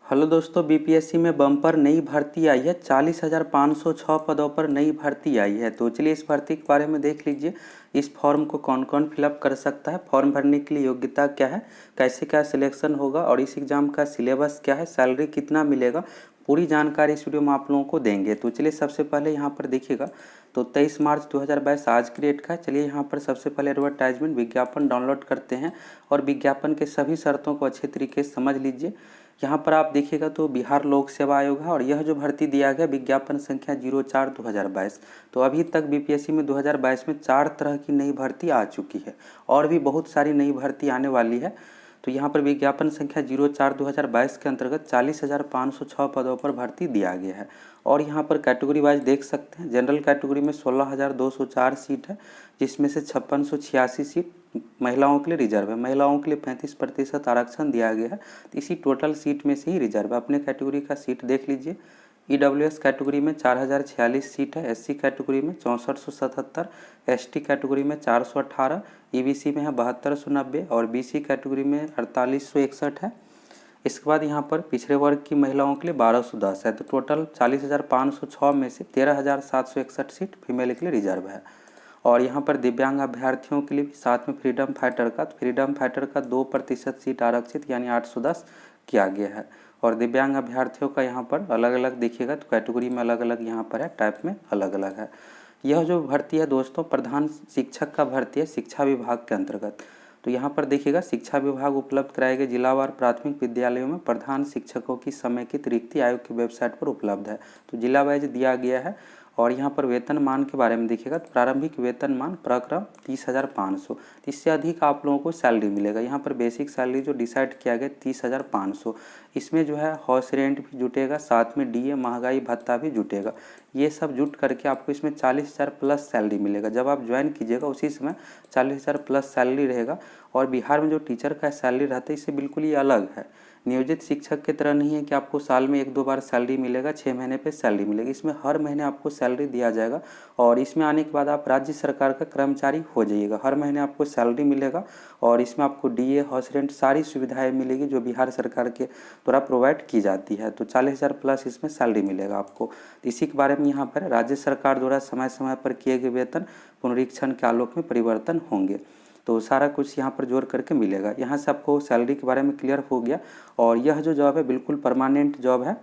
Hello दोस्तों, BPSC में bumper नई भर्ती आई है। 40,506 पदों पर नई भर्ती आई है। तो चलिए इस भर्ती के बारे में देख लीजिए। इस फॉर्म को कौन कौन फिलअप कर सकता है, फॉर्म भरने के लिए योग्यता क्या है, कैसे क्या सिलेक्शन होगा और इस एग्ज़ाम का सिलेबस क्या है, सैलरी कितना मिलेगा, पूरी जानकारी इस वीडियो में आप लोगों को देंगे। तो चलिए सबसे पहले यहाँ पर देखिएगा। तो 23 मार्च 2022 आज की डेट का है। चलिए यहाँ पर सबसे पहले एडवर्टाइजमेंट विज्ञापन डाउनलोड करते हैं और विज्ञापन के सभी शर्तों को अच्छे तरीके से समझ लीजिए। यहाँ पर आप देखिएगा तो बिहार लोक सेवा आयोग है और यह जो भर्ती दिया गया विज्ञापन संख्या 04/2022। तो अभी तक बीपीएससी में 2022 में 4 तरह की नई भर्ती आ चुकी है और भी बहुत सारी नई भर्ती आने वाली है। तो यहाँ पर विज्ञापन संख्या 04/2022 के अंतर्गत 40,506 पदों पर भर्ती दिया गया है। और यहाँ पर कैटेगरी वाइज देख सकते हैं। जनरल कैटेगरी में 16,204 सीट है, जिसमें से 5686 सीट महिलाओं के लिए रिजर्व है। महिलाओं के लिए 35% आरक्षण दिया गया है। तो इसी टोटल सीट में से ही रिजर्व है। अपने कैटेगरी का सीट देख लीजिए। ईडब्ल्यूएस कैटेगरी में 4046 सीट है, एससी कैटेगरी में 6477, एसटी कैटेगरी में 418, ईबीसी में है 7290 और बीसी कैटेगरी में 4861 है। इसके बाद यहाँ पर पिछड़े वर्ग की महिलाओं के लिए 1210 है। तो टोटल 40,506 में से 13,761 सीट फीमेल के लिए रिजर्व है। और यहाँ पर दिव्यांग अभ्यर्थियों के लिए भी साथ में फ्रीडम फाइटर का 2% सीट आरक्षित यानी 810 किया गया है। और दिव्यांग अभ्यर्थियों का यहाँ पर अलग अलग देखिएगा तो कैटेगरी में अलग अलग यहाँ पर है, टाइप में अलग अलग है। यह जो भर्ती है दोस्तों प्रधान शिक्षक का भर्ती है शिक्षा विभाग के अंतर्गत। तो यहाँ पर देखिएगा शिक्षा विभाग उपलब्ध कराए गए जिलावार प्राथमिक विद्यालयों में प्रधान शिक्षकों की समेकित रिक्ति आयोग की वेबसाइट पर उपलब्ध है। तो जिला वाइज दिया गया है। और यहाँ पर वेतनमान के बारे में देखिएगा तो प्रारंभिक वेतनमान प्रक्रम 30,500। इससे अधिक आप लोगों को सैलरी मिलेगा। यहाँ पर बेसिक सैलरी जो डिसाइड किया गया 30,500। इसमें जो है हाउस रेंट भी जुटेगा, साथ में डीए महंगाई भत्ता भी जुटेगा। ये सब जुट करके आपको इसमें 40,000 प्लस सैलरी मिलेगा। जब आप ज्वाइन कीजिएगा उसी समय 40,000 प्लस सैलरी रहेगा। और बिहार में जो टीचर का सैलरी रहता है इससे बिल्कुल ही अलग है। नियोजित शिक्षक की तरह नहीं है कि आपको साल में 1-2 बार सैलरी मिलेगा, 6 महीने पे सैलरी मिलेगी। इसमें हर महीने आपको सैलरी दिया जाएगा और इसमें आने के बाद आप राज्य सरकार का कर्मचारी हो जाइएगा। हर महीने आपको सैलरी मिलेगा और इसमें आपको डीए हाउस रेंट सारी सुविधाएं मिलेगी जो बिहार सरकार के द्वारा प्रोवाइड की जाती है। तो 40,000 प्लस इसमें सैलरी मिलेगा आपको। इसी के बारे में यहाँ पर राज्य सरकार द्वारा समय समय पर किए गए वेतन पुनरीक्षण के आलोक में परिवर्तन होंगे। तो सारा कुछ यहाँ पर जोड़ करके मिलेगा। यहाँ से आपको सैलरी के बारे में क्लियर हो गया। और यह जो जॉब है बिल्कुल परमानेंट जॉब है।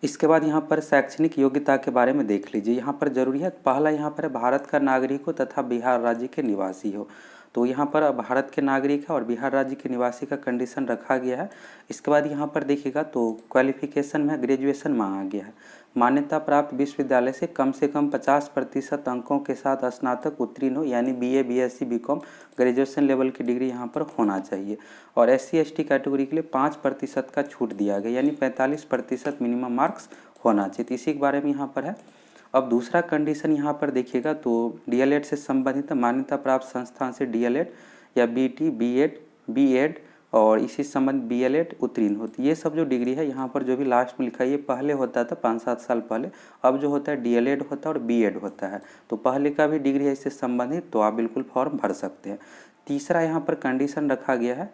इसके बाद यहाँ पर शैक्षणिक योग्यता के बारे में देख लीजिए। यहाँ पर जरूरी है, पहला यहाँ पर भारत का नागरिक हो तथा बिहार राज्य के निवासी हो। तो यहाँ पर भारत के नागरिक है और बिहार राज्य के निवासी का कंडीशन रखा गया है। इसके बाद यहाँ पर देखिएगा तो क्वालिफिकेशन में ग्रेजुएशन मांगा गया है। मान्यता प्राप्त विश्वविद्यालय से कम 50% अंकों के साथ स्नातक उत्तीर्ण हो, यानी BA, BSc, BCom graduation level की डिग्री यहाँ पर होना चाहिए। और एससी एसटी कैटेगरी के लिए 5% का छूट दिया गया, यानी 45% मिनिमम मार्क्स होना चाहिए। तो इसी के बारे में यहाँ पर है। अब दूसरा कंडीशन यहाँ पर देखिएगा तो डीएलएड से संबंधित मान्यता प्राप्त संस्थान से डीएलएड या बीटी, बीएड, बीएड और इसी संबंध बीएलएड उत्तीर्ण होती है। ये सब जो डिग्री है यहाँ पर जो भी लास्ट में लिखा है, ये पहले होता था 5-7 साल पहले। अब जो होता है डीएलएड होता है और बीएड होता है। तो पहले का भी डिग्री है इससे संबंधित, तो आप बिल्कुल फॉर्म भर सकते हैं। तीसरा यहाँ पर कंडीशन रखा गया है।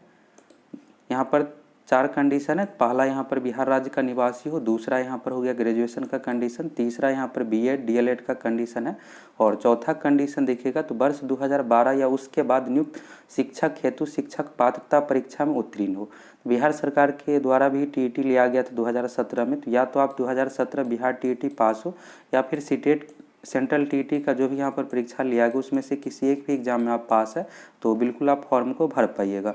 यहाँ पर 4 कंडीशन है। पहला यहाँ पर बिहार राज्य का निवासी हो, दूसरा यहाँ पर हो गया ग्रेजुएशन का कंडीशन, तीसरा यहाँ पर बीएड डीएलएड का कंडीशन है और चौथा कंडीशन देखिएगा तो वर्ष 2012 या उसके बाद नियुक्त शिक्षक हेतु शिक्षक पात्रता परीक्षा में उत्तीर्ण हो। बिहार सरकार के द्वारा भी टीईटी लिया गया था 2017 में। तो या तो आप 2017 बिहार टीईटी पास हो या फिर सीटेट सेंट्रल टीईटी का जो भी यहाँ पर परीक्षा लिया गया उसमें से किसी एक भी एग्जाम में आप पास है तो बिल्कुल आप फॉर्म को भर पाइएगा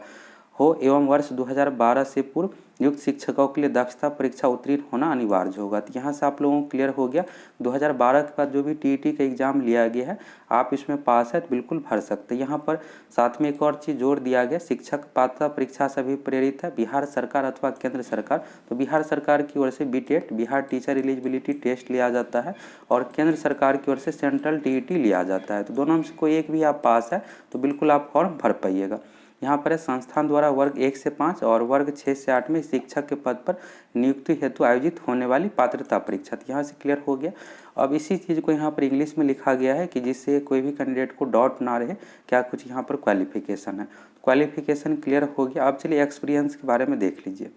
हो। एवं वर्ष 2012 से पूर्व नियुक्त शिक्षकों के लिए दक्षता परीक्षा उत्तीर्ण होना अनिवार्य होगा। तो यहाँ से आप लोगों को क्लियर हो गया। 2012 के बाद जो भी टीईटी का एग्जाम लिया गया है आप इसमें पास है तो बिल्कुल भर सकते हैं। यहाँ पर साथ में एक और चीज़ जोड़ दिया गया, शिक्षक पात्रता परीक्षा से भी प्रेरित है बिहार सरकार अथवा केंद्र सरकार। तो बिहार सरकार की ओर से बीटेट बिहार टीचर एलिजिबिलिटी टेस्ट लिया जाता है और केंद्र सरकार की ओर से सेंट्रल टीईटी लिया जाता है। तो दोनों में से कोई एक भी आप पास है तो बिल्कुल आप फॉर्म भर पाइएगा। यहाँ पर संस्थान द्वारा वर्ग 1 से 5 और वर्ग 6 से 8 में शिक्षक के पद पर नियुक्ति हेतु आयोजित होने वाली पात्रता परीक्षा। यहाँ से क्लियर हो गया। अब इसी चीज़ को यहाँ पर इंग्लिश में लिखा गया है कि जिससे कोई भी कैंडिडेट को डाउट ना रहे क्या कुछ यहाँ पर क्वालिफिकेशन है। क्वालिफिकेशन क्लियर हो गया। अब चलिए एक्सपीरियंस के बारे में देख लीजिए।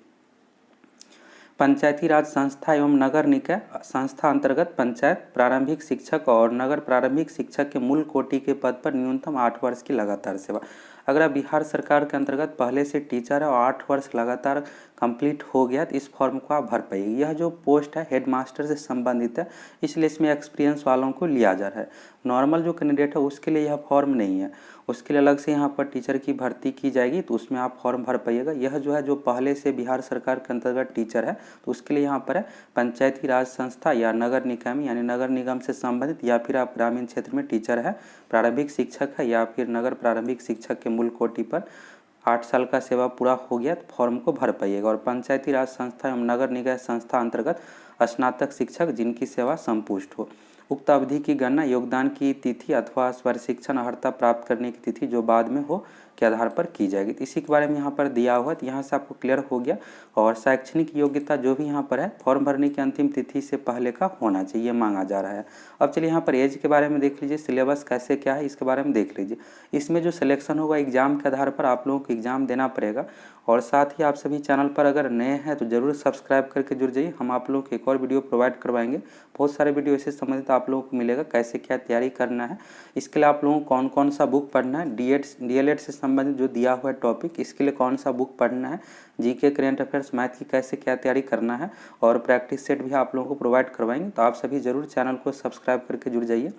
पंचायती राज संस्था एवं नगर निकाय संस्था अंतर्गत पंचायत प्रारंभिक शिक्षक और नगर प्रारंभिक शिक्षक के मूल कोटि के पद पर न्यूनतम 8 वर्ष की लगातार सेवा। अगर आप बिहार सरकार के अंतर्गत पहले से टीचर है और 8 वर्ष लगातार कंप्लीट हो गया तो इस फॉर्म को आप भर पाइए। यह जो पोस्ट है हेडमास्टर से संबंधित है, इसलिए इसमें एक्सपीरियंस वालों को लिया जा रहा है। नॉर्मल जो कैंडिडेट है उसके लिए यह फॉर्म नहीं है, उसके लिए अलग से यहाँ पर टीचर की भर्ती की जाएगी, तो उसमें आप फॉर्म भर पाइएगा। यह जो है जो पहले से बिहार सरकार के अंतर्गत टीचर है तो उसके लिए यहाँ पर है पंचायती राज संस्था या नगर निकाय में यानी नगर निगम से संबंधित, या फिर आप ग्रामीण क्षेत्र में टीचर है, प्रारंभिक शिक्षक है या फिर नगर प्रारंभिक शिक्षक के मूल कोटि पर 8 साल का सेवा पूरा हो गया तो फॉर्म को भर पाइएगा। और पंचायती राज संस्था एवं नगर निकाय संस्था अंतर्गत स्नातक शिक्षक जिनकी सेवा संपुष्ट हो। उक्त अवधि की गणना योगदान की तिथि अथवा प्रशिक्षण अर्हता प्राप्त करने की तिथि जो बाद में हो के आधार पर की जाएगी। तो इसी के बारे में यहाँ पर दिया हुआ है, तो यहाँ से आपको क्लियर हो गया। और शैक्षणिक योग्यता जो भी यहाँ पर है फॉर्म भरने की अंतिम तिथि से पहले का होना चाहिए, मांगा जा रहा है। अब चलिए यहाँ पर एज के बारे में देख लीजिए, सिलेबस कैसे क्या है इसके बारे में देख लीजिए। इसमें जो सिलेक्शन होगा एग्जाम के आधार पर आप लोगों को एग्जाम देना पड़ेगा। और साथ ही आप सभी चैनल पर अगर नए हैं तो ज़रूर सब्सक्राइब करके जुड़ जाइए, हम आप लोगों को एक और वीडियो प्रोवाइड करवाएंगे। बहुत सारे वीडियो इससे संबंधित आप लोगों को मिलेगा, कैसे क्या तैयारी करना है। इसके लिए आप लोगों को कौन कौन सा बुक पढ़ना है, DED से संबंधित जो दिया हुआ है टॉपिक, इसके लिए कौन सा बुक पढ़ना है, जीके करेंट अफेयर्स मैथ की कैसे क्या तैयारी करना है, और प्रैक्टिस सेट भी आप लोगों को प्रोवाइड करवाएंगे। तो आप सभी ज़रूर चैनल को सब्सक्राइब करके जुड़ जाइए।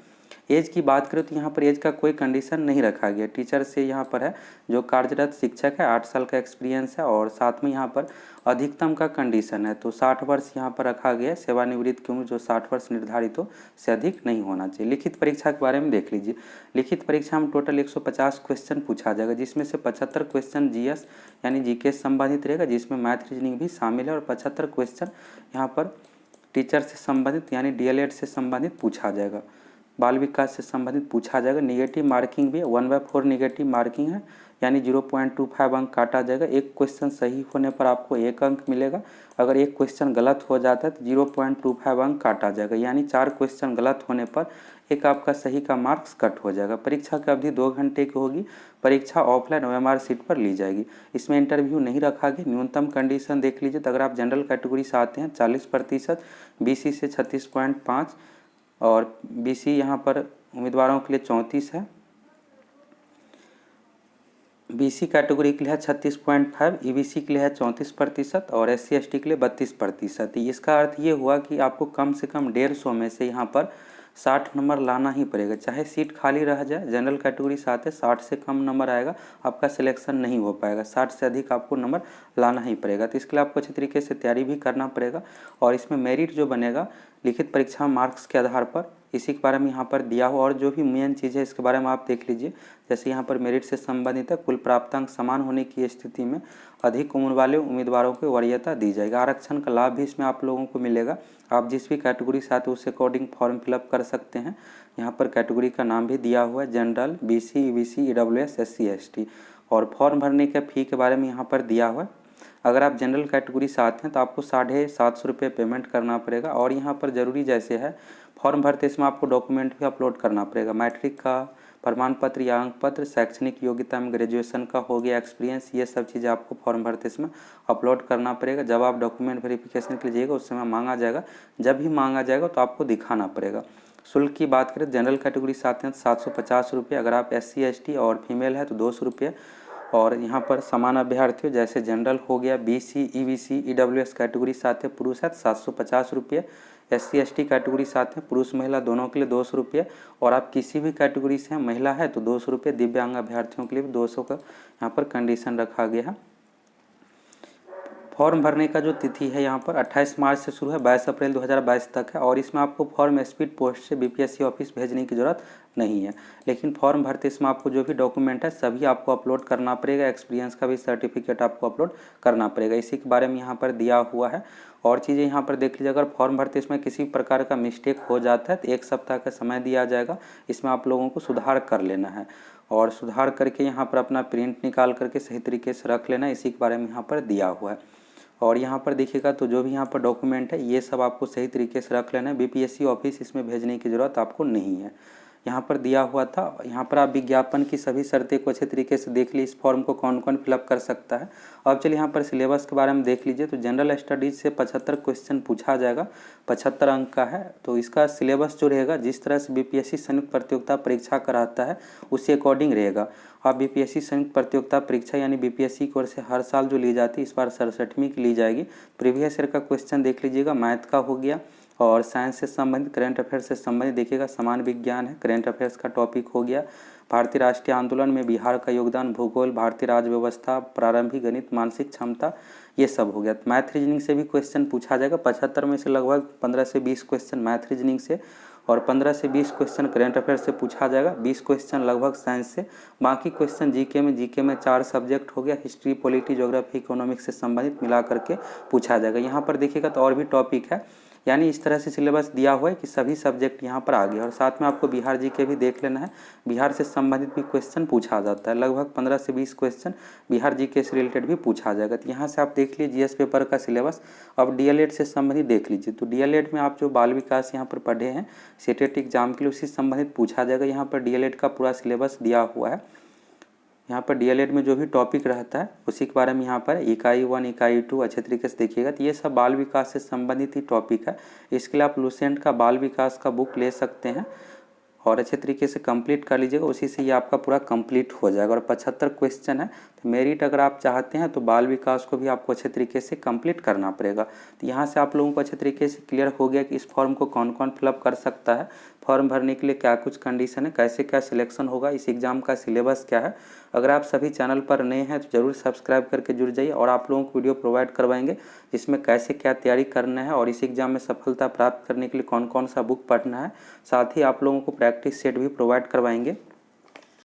एज की बात करें तो यहाँ पर एज का कोई कंडीशन नहीं रखा गया। टीचर से यहाँ पर है जो कार्यरत शिक्षक है 8 साल का एक्सपीरियंस है, और साथ में यहाँ पर अधिकतम का कंडीशन है तो 60 वर्ष यहाँ पर रखा गया है। सेवानिवृत्त की उम्र जो 60 वर्ष निर्धारित हो से अधिक नहीं होना चाहिए। लिखित परीक्षा के बारे में देख लीजिए। लिखित परीक्षा में टोटल 150 क्वेश्चन पूछा जाएगा, जिसमें से 75 क्वेश्चन GS यानी जीके से संबंधित रहेगा, जिसमें मैथ रीजनिंग भी शामिल है। और 75 क्वेश्चन यहाँ पर टीचर से संबंधित यानी DLED से संबंधित पूछा जाएगा, बाल विकास से संबंधित पूछा जाएगा। निगेटिव मार्किंग भी 1/4 निगेटिव मार्किंग है, यानी 0.25 अंक काटा जाएगा। एक क्वेश्चन सही होने पर आपको 1 अंक मिलेगा, अगर एक क्वेश्चन गलत हो जाता है तो 0.25 अंक काटा जाएगा, यानी 4 क्वेश्चन गलत होने पर एक आपका सही का मार्क्स कट हो जाएगा। परीक्षा की अवधि 2 घंटे की होगी। परीक्षा ऑफलाइन OMR सीट पर ली जाएगी, इसमें इंटरव्यू नहीं रखा गया। न्यूनतम कंडीशन देख लीजिए, तो अगर आप जनरल कैटेगरी से आते हैं 40%, BC से 36.5, और BC यहाँ पर उम्मीदवारों के लिए 34 है, BC कैटेगरी के लिए है 36.5, EBC के लिए है 34%, और SC ST के लिए 32%। इसका अर्थ ये हुआ कि आपको कम से कम 150 में से यहाँ पर 60 नंबर लाना ही पड़ेगा, चाहे सीट खाली रह जाए। जनरल कैटेगरी से आते 60 से कम नंबर आएगा आपका सिलेक्शन नहीं हो पाएगा, 60 से अधिक आपको नंबर लाना ही पड़ेगा। तो इसके लिए आपको अच्छी तरीके से तैयारी भी करना पड़ेगा। और इसमें मेरिट जो बनेगा लिखित परीक्षा मार्क्स के आधार पर, इसी के बारे में यहाँ पर दिया हुआ। और जो भी मेन चीज़ है इसके बारे में आप देख लीजिए। जैसे यहाँ पर मेरिट से संबंधित है, कुल प्राप्तांक समान होने की स्थिति में अधिक उम्र वाले उम्मीदवारों को वरीयता दी जाएगी। आरक्षण का लाभ भी इसमें आप लोगों को मिलेगा। आप जिस भी कैटेगरी से आते हैं उस अकॉर्डिंग फॉर्म फिलअप कर सकते हैं। यहाँ पर कैटेगरी का नाम भी दिया हुआ है, general, BC, EBC, EWS, SC ST। और फॉर्म भरने के फ़ी के बारे में यहाँ पर दिया हुआ है। अगर आप जनरल कैटेगरी से आते हैं तो आपको 750 रुपये पेमेंट करना पड़ेगा। और यहाँ पर ज़रूरी जैसे है फॉर्म भरते इसमें आपको डॉक्यूमेंट भी अपलोड करना पड़ेगा, मैट्रिक का प्रमाण पत्र या अंक पत्र, शैक्षणिक योग्यता में ग्रेजुएशन का हो गया, एक्सपीरियंस, ये सब चीज़ें आपको फॉर्म भरते इसमें अपलोड करना पड़ेगा। जब आप डॉक्यूमेंट वेरिफिकेशन के लिए जाइएगा उस समय मांगा जाएगा, जब भी मांगा जाएगा तो आपको दिखाना पड़ेगा। शुल्क की बात करें जनरल कैटेगरी से आते हैं तो 750 रुपये, अगर आप SC ST और फीमेल है तो 200 रुपये। और यहाँ पर समान अभ्यर्थियों जैसे जनरल हो गया, BC, EBC, EWS कैटेगरी से आते हैं पुरुष है 750 रुपये, SC ST कैटेगरी से आते हैं पुरुष महिला दोनों के लिए 200 रुपये। और आप किसी भी कैटेगरी से हैं महिला है तो 200 रुपये। दिव्यांग अभ्यर्थियों के लिए भी 200 का यहाँ पर कंडीशन रखा गया है। फॉर्म भरने का जो तिथि है यहाँ पर 28 मार्च से शुरू है, 22 अप्रैल 2022 तक है। और इसमें आपको फॉर्म स्पीड पोस्ट से BPSC ऑफिस भेजने की ज़रूरत नहीं है, लेकिन फॉर्म भरते इसमें आपको जो भी डॉक्यूमेंट है सभी आपको अपलोड करना पड़ेगा। एक्सपीरियंस का भी सर्टिफिकेट आपको अपलोड करना पड़ेगा, इसी के बारे में यहाँ पर दिया हुआ है। और चीज़ें यहाँ पर देख लीजिए, अगर फॉर्म भरते इसमें किसी प्रकार का मिस्टेक हो जाता है तो 1 सप्ताह का समय दिया जाएगा, इसमें आप लोगों को सुधार कर लेना है। और सुधार करके यहाँ पर अपना प्रिंट निकाल करके सही तरीके से रख लेना, इसी के बारे में यहाँ पर दिया हुआ है। और यहाँ पर देखिएगा तो जो भी यहाँ पर डॉक्यूमेंट है ये सब आपको सही तरीके से रख लेना है। BPSC ऑफिस इसमें भेजने की ज़रूरत आपको नहीं है। यहाँ पर दिया हुआ था। यहाँ पर आप विज्ञापन की सभी शर्तें को अच्छे तरीके से देख ली, इस फॉर्म को कौन कौन फिलअप कर सकता है। अब चलिए यहाँ पर सिलेबस के बारे में देख लीजिए। तो जनरल स्टडीज़ से 75 क्वेश्चन पूछा जाएगा, 75 अंक का है। तो इसका सिलेबस जो रहेगा, जिस तरह से बीपीएससी संयुक्त प्रतियोगिता परीक्षा कराता है उसी अकॉर्डिंग रहेगा। आप बीपीएससी संयुक्त प्रतियोगिता परीक्षा यानी बीपीएससी की ओर से हर साल जो ली जाती है, इस बार 67वीं की ली जाएगी। प्रीवियस ईयर का क्वेश्चन देख लीजिएगा, मैथ का हो गया और साइंस से संबंधित, करंट अफेयर्स से संबंधित देखिएगा, समान विज्ञान है, करंट अफेयर्स का टॉपिक हो गया। भारतीय राष्ट्रीय आंदोलन में बिहार का योगदान, भूगोल, भारतीय राज्य व्यवस्था, प्रारंभिक गणित, मानसिक क्षमता, ये सब हो गया। मैथ रीजनिंग से भी क्वेश्चन पूछा जाएगा। 75 में से लगभग 15 से 20 क्वेश्चन मैथ रीजनिंग से और 15 से 20 क्वेश्चन करंट अफेयर से पूछा जाएगा, 20 क्वेश्चन लगभग साइंस से। बाकी क्वेश्चन जीके में 4 सब्जेक्ट हो गया, हिस्ट्री, पॉलिटी, ज्योग्राफी, इकोनॉमिक्स से संबंधित मिला करके पूछा जाएगा। यहाँ पर देखिएगा तो और भी टॉपिक है, यानी इस तरह से सिलेबस दिया हुआ है कि सभी सब्जेक्ट यहाँ पर आ गए। और साथ में आपको बिहार जीके भी देख लेना है, बिहार से संबंधित भी क्वेश्चन पूछा जाता है, लगभग 15 से 20 क्वेश्चन बिहार जीके से रिलेटेड भी पूछा जाएगा। तो यहाँ से आप देख लीजिए जीएस पेपर का सिलेबस। अब डीएलएड से संबंधित देख लीजिए। तो डीएलएड में आप जो बाल विकास यहाँ पर पढ़े हैं सेटेट एग्जाम के लिए, उसी संबंधित पूछा जाएगा। यहाँ पर डीएलएड का पूरा सिलेबस दिया हुआ है। यहाँ पर डीएलएड में जो भी टॉपिक रहता है उसी के बारे में यहाँ पर इकाई 1 इकाई 2 अच्छे तरीके से देखिएगा। तो ये सब बाल विकास से संबंधित ही टॉपिक है। इसके लिए आप लुसेंट का बाल विकास का बुक ले सकते हैं और अच्छे तरीके से कंप्लीट कर लीजिएगा, उसी से ये आपका पूरा कंप्लीट हो जाएगा। और 75 क्वेश्चन है, तो मेरिट अगर आप चाहते हैं तो बाल विकास को भी आपको अच्छे तरीके से कंप्लीट करना पड़ेगा। तो यहाँ से आप लोगों को अच्छे तरीके से क्लियर हो गया कि इस फॉर्म को कौन कौन फिलअप कर सकता है, फॉर्म भरने के लिए क्या कुछ कंडीशन है, कैसे क्या सिलेक्शन होगा, इस एग्ज़ाम का सिलेबस क्या है। अगर आप सभी चैनल पर नए हैं तो ज़रूर सब्सक्राइब करके जुड़ जाइए और आप लोगों को वीडियो प्रोवाइड करवाएंगे जिसमें कैसे क्या तैयारी करना है और इस एग्ज़ाम में सफलता प्राप्त करने के लिए कौन कौन सा बुक पढ़ना है। साथ ही आप लोगों को प्रैक्टिस सेट भी प्रोवाइड करवाएंगे।